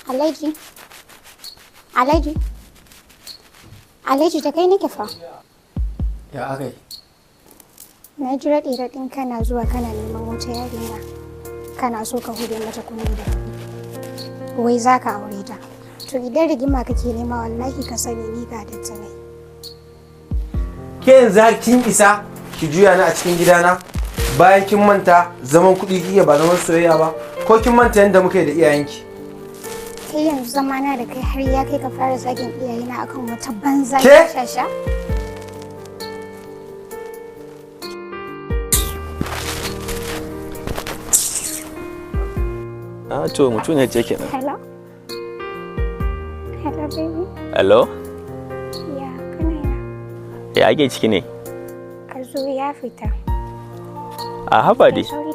Alhaji, Alhaji, Alhaji da kai nake fa. Ya akai? Na ji raɗin kana zuwa kana neman wata yarinya. Kana so ka hude mata kunne da wai za ka aure ta. To idan rigima kake nema wallahi ka sani ni ga dattalai. Ke yanzu kin isa ki juya ni a cikin gidana bayan kin manta zaman kuɗi kike ba zaman soyayya ba ko kin manta yadda muka yi da iyayenki? Kai yanzu zamana da kai har ya kai ka fara zagin iyayena akan wata banza Ke? shasha. To mutum ne ce kenan. Hello? Hello baby. Hello? Ya kana ina? Ya ake ciki ne? Ka zo ya fita. A haba dai. Sauri